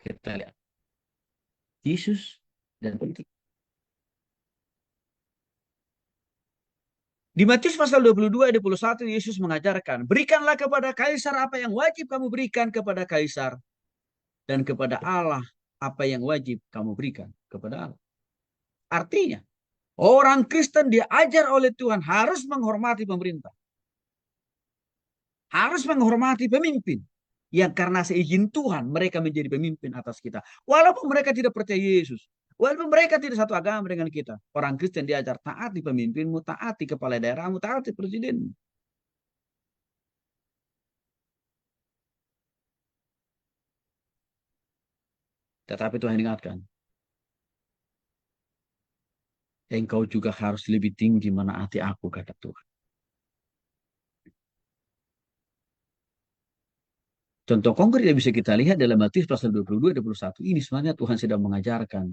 Kita lihat Yesus dan politik. Di Matius pasal 22 ayat 21 Yesus mengajarkan, berikanlah kepada kaisar apa yang wajib kamu berikan kepada kaisar, dan kepada Allah apa yang wajib kamu berikan kepada Allah. Artinya, orang Kristen diajar oleh Tuhan harus menghormati pemerintah. Harus menghormati pemimpin. Yang karena seizin Tuhan mereka menjadi pemimpin atas kita. Walaupun mereka tidak percaya Yesus. Walaupun mereka tidak satu agama dengan kita. Orang Kristen diajar taati pemimpinmu, taati kepala daerahmu, taati presidenmu. Tetapi Tuhan ingatkan, engkau juga harus lebih tinggi menaati aku, kata Tuhan. Contoh konkret yang bisa kita lihat dalam Matius pasal 22 dan 21 ini sebenarnya Tuhan sedang mengajarkan.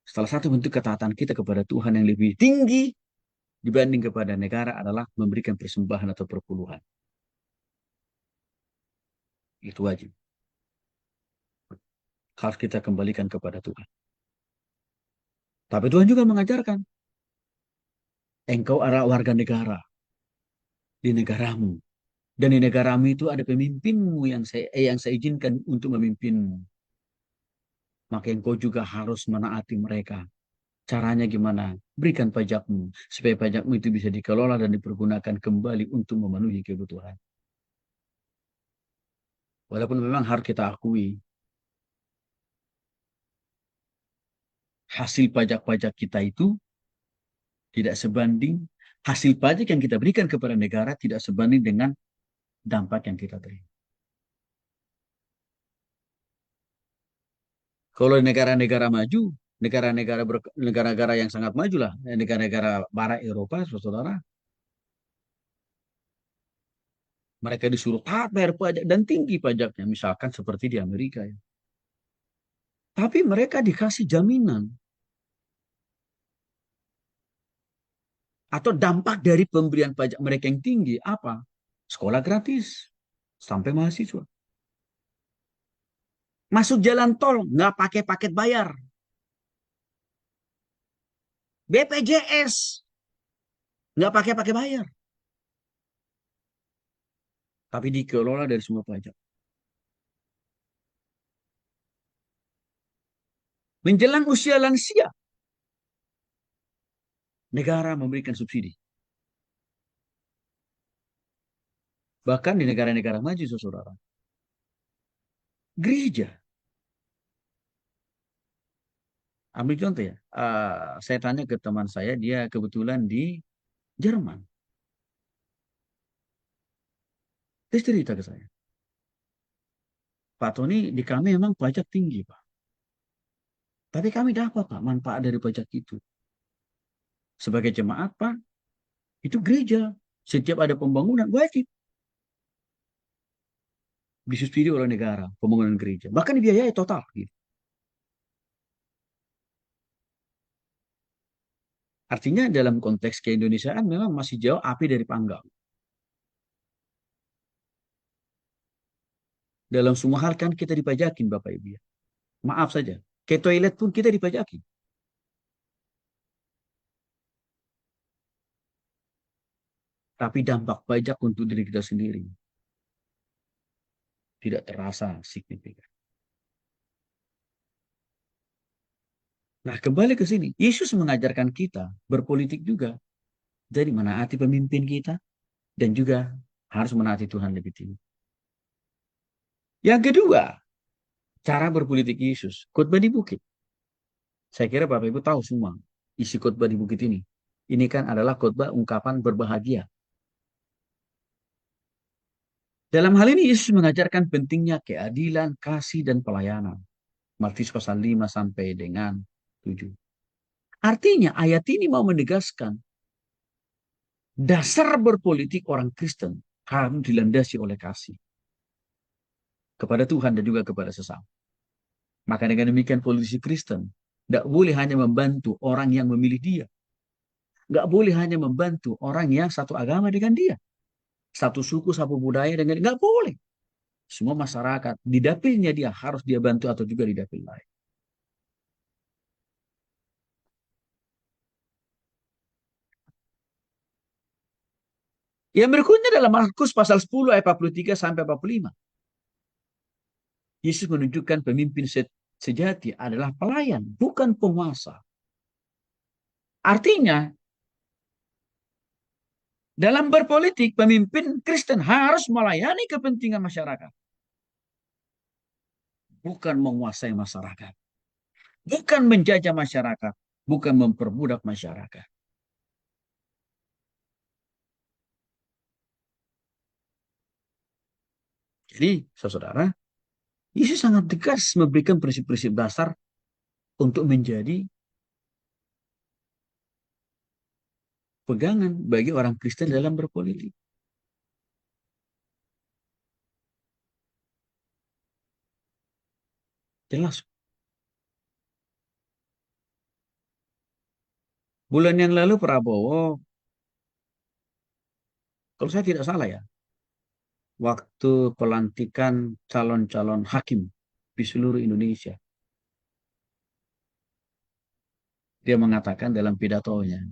Salah satu bentuk ketaatan kita kepada Tuhan yang lebih tinggi dibanding kepada negara adalah memberikan persembahan atau perpuluhan. Itu wajib. Harus kita kembalikan kepada Tuhan. Tapi Tuhan juga mengajarkan, engkau adalah warga negara di negaramu. Dan di negaramu itu ada pemimpinmu yang saya izinkan untuk memimpinmu. Maka engkau juga harus menaati mereka. Caranya gimana? Berikan pajakmu. Supaya pajakmu itu bisa dikelola dan dipergunakan kembali untuk memenuhi kebutuhan. Walaupun memang harus kita akui, hasil pajak-pajak kita itu tidak sebanding, hasil pajak yang kita berikan kepada negara tidak sebanding dengan dampak yang kita terima. Kalau negara-negara maju, negara-negara yang sangat maju lah, negara-negara Barat Eropa, saudara, mereka disuruh taat bayar pajak dan tinggi pajaknya, misalkan seperti di Amerika ya. Tapi mereka dikasih jaminan atau dampak dari pemberian pajak mereka yang tinggi apa? Sekolah gratis sampai mahasiswa. Masuk jalan tol nggak pakai paket bayar. BPJS nggak pakai pakai bayar, tapi dikelola dari semua pajak. Menjelang usia lansia, negara memberikan subsidi. Bahkan di negara-negara maju, saudara. Gereja. Ambil contoh ya. Saya tanya ke teman saya, dia kebetulan di Jerman. Dia cerita ke saya. Pak Tony, di kami memang pajak tinggi, Pak. Tapi kami dapat, Pak, manfaat dari pajak itu. Sebagai jemaat, Pak, itu gereja. Setiap ada pembangunan, wajib disubsidi oleh negara, pembangunan gereja. Bahkan dibiayai total. Gitu. Artinya dalam konteks keindonesiaan memang masih jauh api dari panggang. Dalam semua hal kan kita dipajakin, Bapak Ibu ya. Maaf saja. Ke toilet pun kita dipajakin. Tapi dampak pajak untuk diri kita sendiri tidak terasa signifikan. Nah, kembali ke sini. Yesus mengajarkan kita berpolitik juga. Jadi menaati pemimpin kita dan juga harus menaati Tuhan lebih tinggi. Yang kedua, cara berpolitik Yesus. Khotbah di bukit. Saya kira Bapak Ibu tahu semua isi khotbah di bukit ini. Ini kan adalah khotbah ungkapan berbahagia. Dalam hal ini Yesus mengajarkan pentingnya keadilan, kasih, dan pelayanan. Matius pasal 5 sampai dengan 7. Artinya ayat ini mau menegaskan dasar berpolitik orang Kristen harus dilandasi oleh kasih kepada Tuhan dan juga kepada sesama. Maka dengan demikian politisi Kristen tidak boleh hanya membantu orang yang memilih dia. Nggak boleh hanya membantu orang yang satu agama dengan dia. Satu suku, satu budaya dengan dia. Nggak boleh. Semua masyarakat. Di dapilnya dia harus dia bantu atau juga di dapil lain. Yang berikutnya dalam Markus pasal 10 ayat 43 sampai 45. Yesus menunjukkan pemimpin sejati adalah pelayan, bukan penguasa. Artinya, dalam berpolitik, pemimpin Kristen harus melayani kepentingan masyarakat. Bukan menguasai masyarakat. Bukan menjajah masyarakat. Bukan memperbudak masyarakat. Jadi, saudara, Yesus sangat tegas memberikan prinsip-prinsip dasar untuk menjadi pegangan bagi orang Kristen dalam berpolitik. Jelas. Bulan yang lalu Prabowo, kalau saya tidak salah ya, waktu pelantikan calon-calon hakim di seluruh Indonesia, dia mengatakan dalam pidatonya,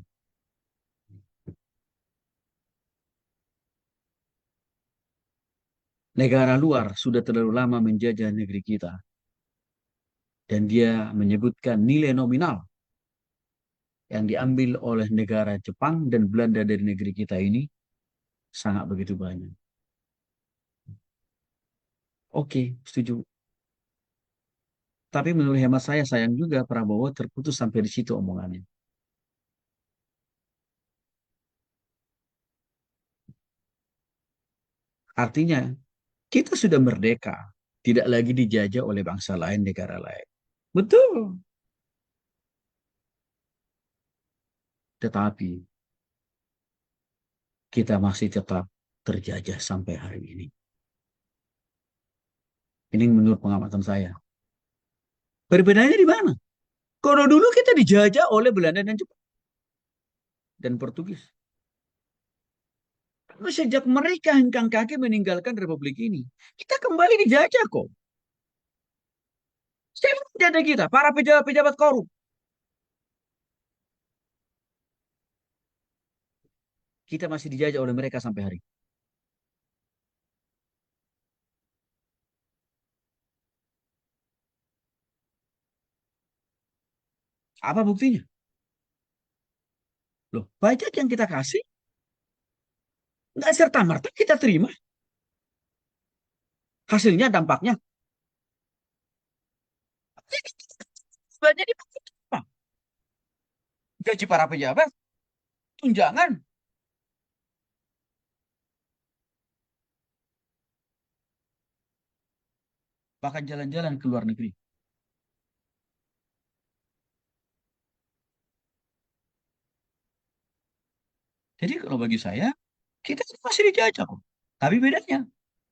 negara luar sudah terlalu lama menjajah negeri kita. Dan dia menyebutkan nilai nominal yang diambil oleh negara Jepang dan Belanda dari negeri kita ini sangat begitu banyak. Oke, setuju. Tapi menurut hemat saya, sayang juga Prabowo terputus sampai di situ omongannya. Artinya, kita sudah merdeka, tidak lagi dijajah oleh bangsa lain, negara lain. Betul. Tetapi kita masih tetap terjajah sampai hari ini. Ini menurut pengamatan saya. Perbedaannya di mana? Kalau dulu kita dijajah oleh Belanda dan Jepang dan Portugis. Lalu sejak mereka hengkang kaki meninggalkan Republik ini, kita kembali dijajah kok. Siapa penjajah kita? Para pejabat-pejabat korup. Kita masih dijajah oleh mereka sampai hari ini. Apa buktinya? Loh, pajak yang kita kasih nggak serta-merta kita terima. Hasilnya, dampaknya. Jadi apa? Gaji para pejabat, tunjangan, bahkan jalan-jalan ke luar negeri. Jadi kalau bagi saya, kita masih dijajah kok. Tapi bedanya,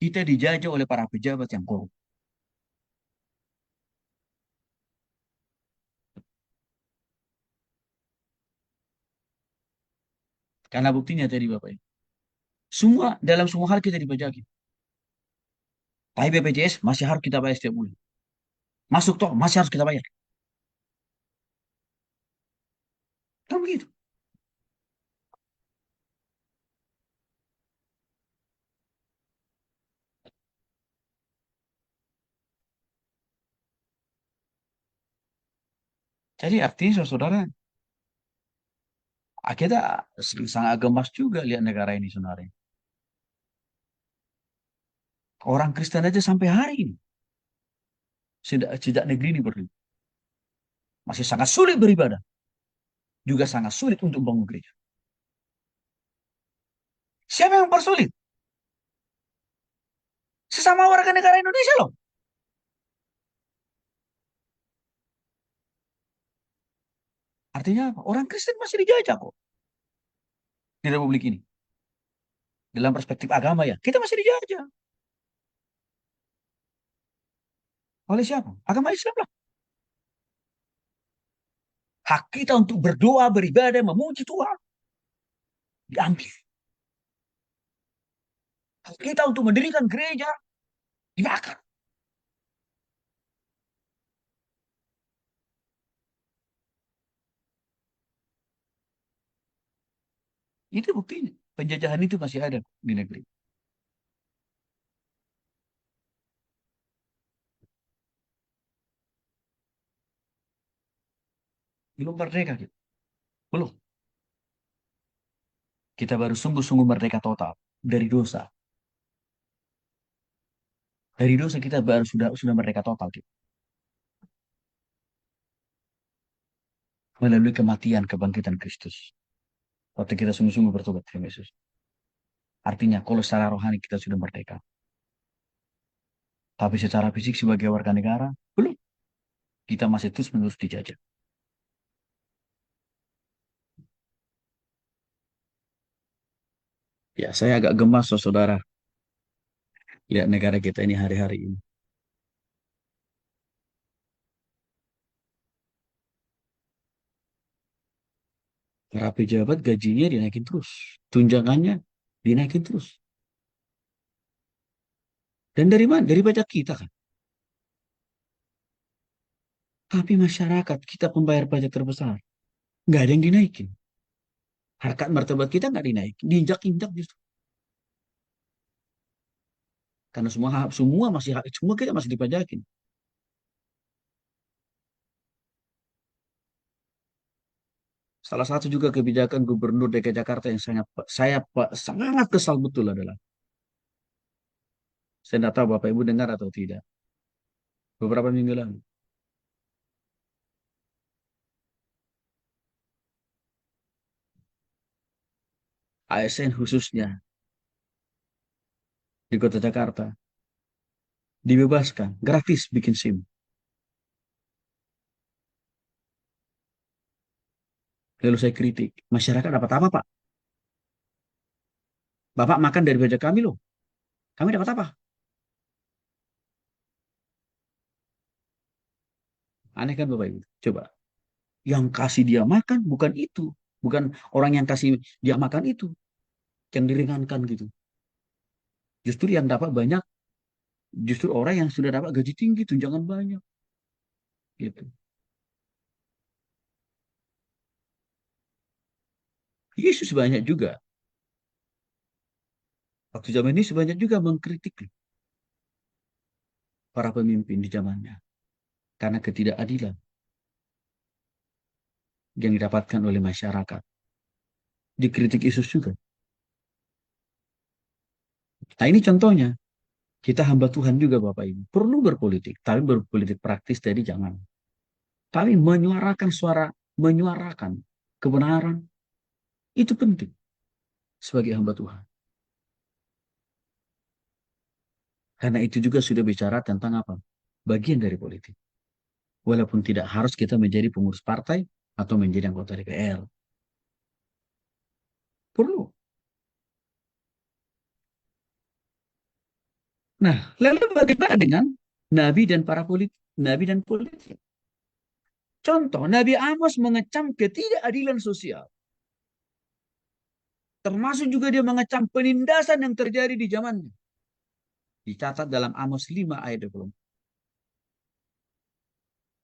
kita dijajah oleh para pejabat yang korup. Karena buktinya tadi Bapak Ibu. Semua, dalam semua hal kita dipajaki. Tapi BPJS masih harus kita bayar setiap bulan. Masuk toh, masih harus kita bayar. Kan begitu. Jadi artinya saudara, kita sangat gemas juga lihat negara ini sebenarnya. Orang Kristen aja sampai hari ini, sejak negeri ini berdiri, masih sangat sulit beribadah. Juga sangat sulit untuk bangun gereja. Siapa yang persulit? Sesama warga negara Indonesia loh. Artinya apa? Orang Kristen masih dijajah kok di Republik ini. Dalam perspektif agama ya, kita masih dijajah. Oleh siapa? Agama Islam lah. Hak kita untuk berdoa, beribadah, memuji Tuhan diambil. Hak kita untuk mendirikan gereja dibakar. Itu buktinya. Penjajahan itu masih ada di negeri. Belum merdeka gitu. Belum. Kita baru sungguh-sungguh merdeka total dari dosa. Dari dosa kita baru sudah merdeka total gitu. Melalui kematian kebangkitan Kristus. Waktu kita sungguh-sungguh bertobat terima Yesus. Artinya kalau secara rohani kita sudah merdeka. Tapi secara fisik sebagai warga negara, belum. Kita masih terus-menerus dijajah. Ya, saya agak gemas, saudara, lihat negara kita ini hari-hari ini. Para pejabat gajinya dinaikin terus. Tunjangannya dinaikin terus. Dan dari mana? Dari pajak kita kan. Tapi masyarakat, kita pembayar pajak terbesar. Nggak ada yang dinaikin. Harkat martabat kita nggak dinaikin. Diinjak-injak justru. Karena semua kita masih dipajakin. Salah satu juga kebijakan Gubernur DKI Jakarta yang sangat kesal betul adalah, saya tidak tahu Bapak Ibu dengar atau tidak, beberapa minggu lalu, ASN khususnya di Kota Jakarta dibebaskan, gratis bikin SIM. Lalu saya kritik, masyarakat dapat apa Pak? Bapak makan dari pajak kami loh. Kami dapat apa? Aneh kan Bapak Ibu? Coba, yang kasih dia makan bukan itu. Bukan orang yang kasih dia makan itu. Yang diringankan gitu. Justru yang dapat banyak, justru orang yang sudah dapat gaji tinggi, tunjangan banyak. Gitu. Yesus banyak juga. Waktu zaman ini sebanyak juga mengkritik para pemimpin di zamannya. Karena ketidakadilan yang didapatkan oleh masyarakat. Dikritik Yesus juga. Nah ini contohnya. Kita hamba Tuhan juga Bapak Ibu. Perlu berpolitik. Tapi berpolitik praktis jadi jangan. Tapi menyuarakan suara, menyuarakan kebenaran. Itu penting sebagai hamba Tuhan. Karena itu juga sudah bicara tentang apa? Bagian dari politik. Walaupun tidak harus kita menjadi pengurus partai atau menjadi anggota DPR. Perlu. Nah, lalu bagaimana dengan nabi dan para politik? Nabi dan politik. Contoh, Nabi Amos mengecam ketidakadilan sosial. Termasuk juga dia mengecam penindasan yang terjadi di zamannya. Dicatat dalam Amos 5 ayat 20.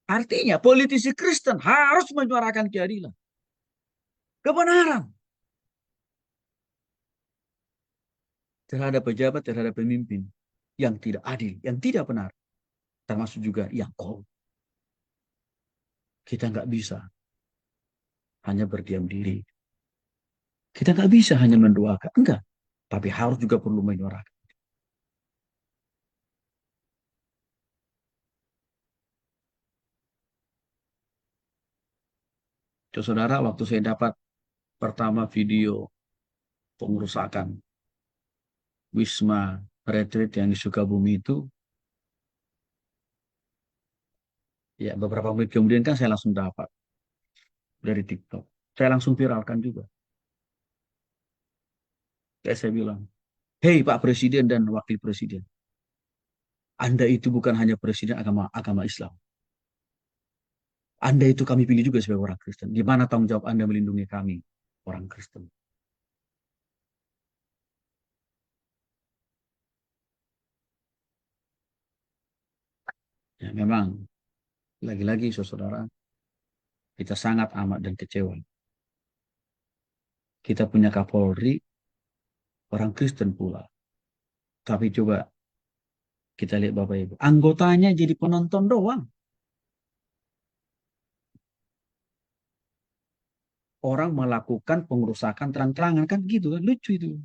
Artinya politisi Kristen harus menyuarakan keadilan. Kebenaran terhadap pejabat, terhadap pemimpin yang tidak adil, yang tidak benar. Termasuk juga yang korup. Kita nggak bisa hanya berdiam diri. Kita nggak bisa hanya mendoakan. Enggak. Tapi harus juga perlu menyuarakan. Saudara, waktu saya dapat pertama video pengerusakan Wisma Retreat yang di Sukabumi itu, ya beberapa menit kemudian kan saya langsung dapat dari TikTok. Saya langsung viralkan juga. Kayak saya bilang, hei Pak Presiden dan Wakil Presiden, Anda itu bukan hanya Presiden agama agama Islam. Anda itu kami pilih juga sebagai orang Kristen. Di mana tanggung jawab Anda melindungi kami, orang Kristen? Ya, memang lagi-lagi saudara, kita sangat amat dan kecewa. Kita punya Kapolri, orang Kristen pula. Tapi coba kita lihat Bapak Ibu, anggotanya jadi penonton doang. Orang melakukan pengerusakan terang-terangan kan gitu kan, lucu itu.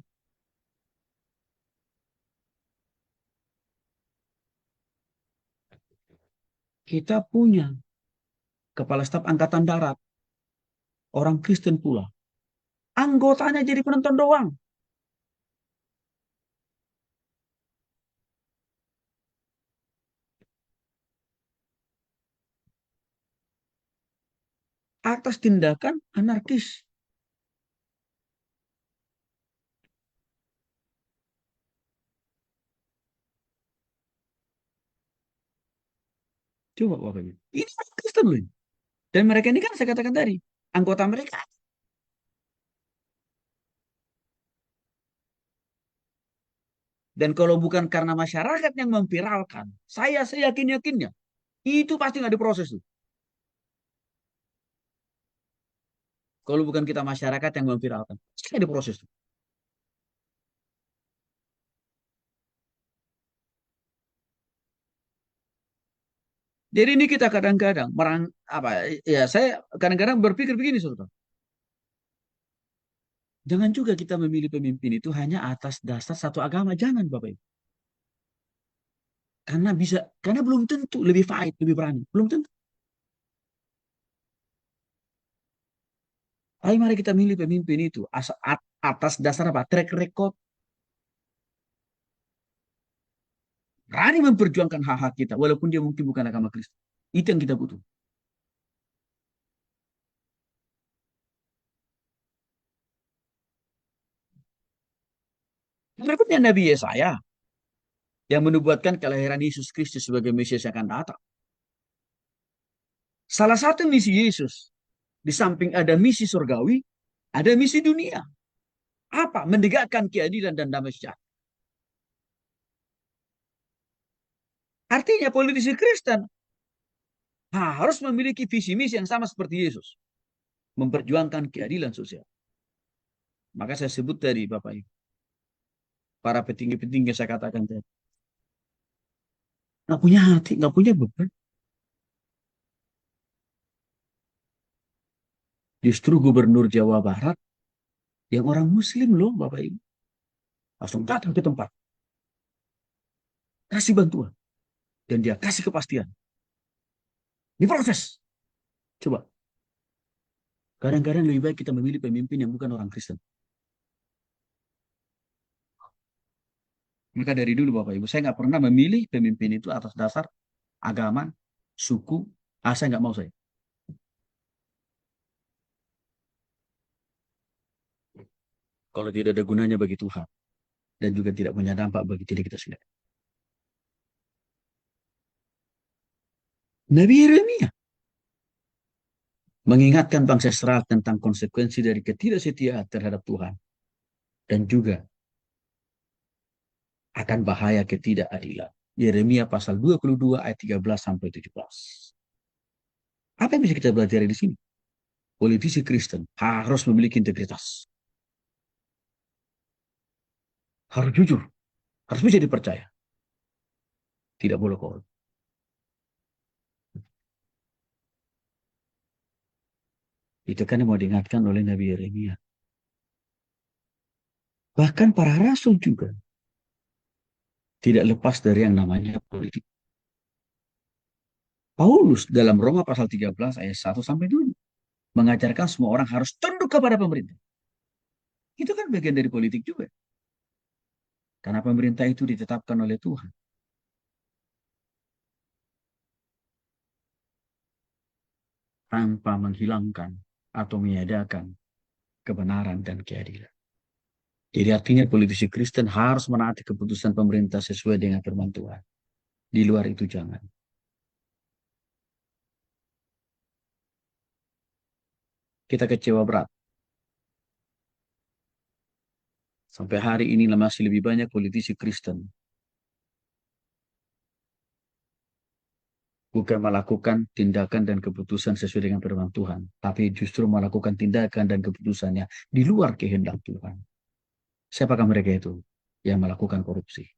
Kita punya Kepala Staf Angkatan Darat, orang Kristen pula. Anggotanya jadi penonton doang. Atas tindakan anarkis. Coba Bapak Ibu. Ini orang Kristen loh. Dan mereka ini kan saya katakan tadi, anggota mereka. Dan kalau bukan karena masyarakat yang memviralkan, saya seyakin-yakinnya, itu pasti nggak diproses tuh. Kalau bukan kita masyarakat yang memviralkan, pasti nggak diproses tuh. Jadi ini kita kadang-kadang apa ya saya kadang-kadang berpikir begini saudara. Jangan juga kita memilih pemimpin itu hanya atas dasar satu agama, jangan Bapak Ibu. Karena belum tentu lebih fight, lebih berani, belum tentu. Ayo mari kita milih pemimpin itu atas dasar apa? Track record, berani memperjuangkan hak-hak kita, walaupun dia mungkin bukan agama Kristen. Itu yang kita butuh. Berikutnya Nabi Yesaya yang menubuatkan kelahiran Yesus Kristus sebagai Mesias yang akan datang. Salah satu misi Yesus, di samping ada misi surgawi, ada misi dunia. Apa? Menegakkan keadilan dan damai sejahtera. Artinya politisi Kristen harus memiliki visi misi yang sama seperti Yesus. Memperjuangkan keadilan sosial. Maka saya sebut tadi Bapak Ibu. Para petinggi-petinggi saya katakan tadi. Nggak punya hati, nggak punya beban. Justru gubernur Jawa Barat yang orang Muslim loh Bapak Ibu. Langsung datang ke tempat. Kasih bantuan. Dan dia kasih kepastian. Diproses. Coba. Kadang-kadang lebih baik kita memilih pemimpin yang bukan orang Kristen. Maka dari dulu Bapak Ibu, saya nggak pernah memilih pemimpin itu atas dasar agama, suku, saya nggak mau saya. Kalau tidak ada gunanya bagi Tuhan dan juga tidak punya dampak bagi diri kita sendiri. Nabi Yeremia mengingatkan bangsa Israel tentang konsekuensi dari ketidaksetiaan terhadap Tuhan dan juga akan bahaya ketidakadilan. Yeremia pasal 22 ayat 13 sampai 17. Apa yang bisa kita belajar di sini? Politisi Kristen harus memiliki integritas, harus jujur, harus bisa dipercaya, tidak boleh korup. Itu kan yang mau diingatkan oleh Nabi Yeremia. Bahkan para rasul juga tidak lepas dari yang namanya politik. Paulus dalam Roma pasal 13 ayat 1 sampai 2 mengajarkan semua orang harus tunduk kepada pemerintah. Itu kan bagian dari politik juga. Karena pemerintah itu ditetapkan oleh Tuhan tanpa menghilangkan atau meniadakan kebenaran dan keadilan. Jadi artinya politisi Kristen harus menaati keputusan pemerintah sesuai dengan firman Tuhan. Di luar itu jangan. Kita kecewa berat. Sampai hari ini masih lebih banyak politisi Kristen Bukan melakukan tindakan dan keputusan sesuai dengan firman Tuhan, tapi justru melakukan tindakan dan keputusannya di luar kehendak Tuhan. Siapakah mereka itu yang melakukan korupsi?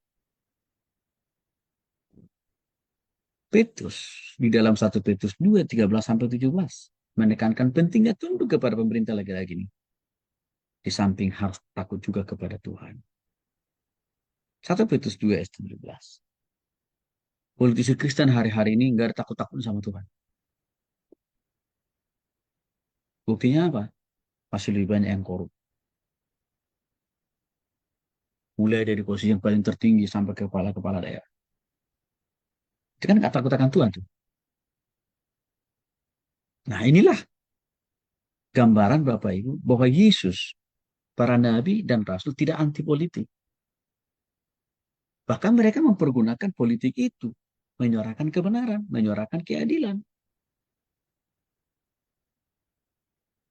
Petrus di dalam 1 Petrus 2:13-17 menekankan pentingnya tunduk kepada pemerintah lagi-lagi ini. Di samping harus takut juga kepada Tuhan. 1 Petrus 2:17. Politisi Kristen hari-hari ini nggak ada takut-takut sama Tuhan. Buktinya apa? Masih lebih banyak yang korup. Mulai dari posisi yang paling tertinggi sampai ke kepala-kepala daerah. Itu kan nggak takut akan Tuhan tuh. Nah inilah gambaran Bapak Ibu bahwa Yesus, para nabi dan rasul tidak anti politik. Bahkan mereka mempergunakan politik itu. Menyuarakan kebenaran, menyuarakan keadilan.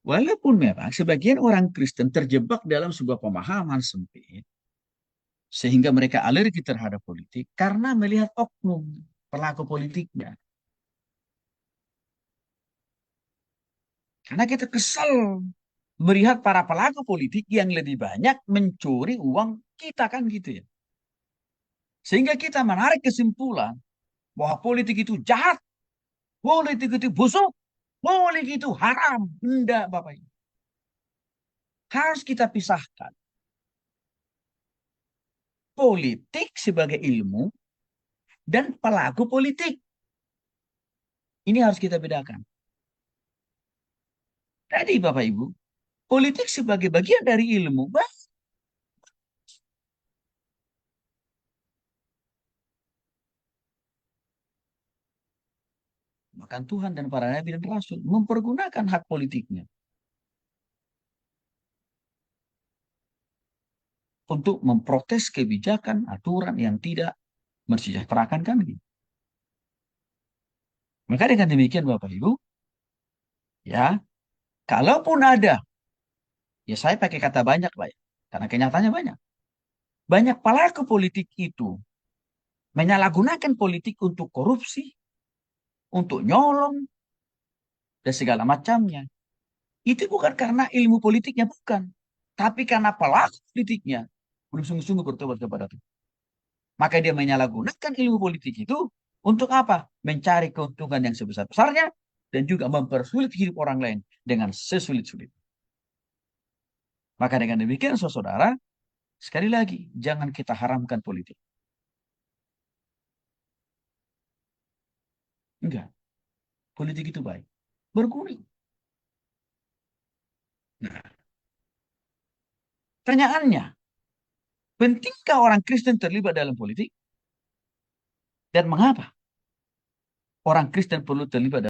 Walaupun memang sebagian orang Kristen terjebak dalam sebuah pemahaman sempit, sehingga mereka alergi terhadap politik karena melihat oknum pelaku politiknya. Karena kita kesal melihat para pelaku politik yang lebih banyak mencuri uang kita kan gitu ya. Sehingga kita menarik kesimpulan bahwa politik itu jahat, politik itu busuk, politik itu haram. Enggak, Bapak Ibu. Harus kita pisahkan politik sebagai ilmu dan pelaku politik. Ini harus kita bedakan. Jadi Bapak Ibu, politik sebagai bagian dari ilmu, bahkan Tuhan dan para nabi dan rasul mempergunakan hak politiknya untuk memprotes kebijakan aturan yang tidak mensejahterakan kami. Maka dengan demikian Bapak Ibu, ya, kalaupun ada, ya saya pakai kata banyak lah ya, karena kenyataannya banyak. Banyak pelaku politik itu menyalahgunakan politik untuk korupsi, untuk nyolong, dan segala macamnya. Itu bukan karena ilmu politiknya, bukan. Tapi karena pelaku politiknya belum sungguh-sungguh bertobat kepada Tuhan. Maka dia menyalahgunakan ilmu politik itu untuk apa? Mencari keuntungan yang sebesar-besarnya dan juga mempersulit hidup orang lain dengan sesulit-sulit. Maka dengan demikian, saudara, sekali lagi, jangan kita haramkan politik. Enggak, politik itu baik. Berguna. Nah, pertanyaannya, pentingkah orang Kristen terlibat dalam politik? Dan mengapa orang Kristen perlu terlibat dalam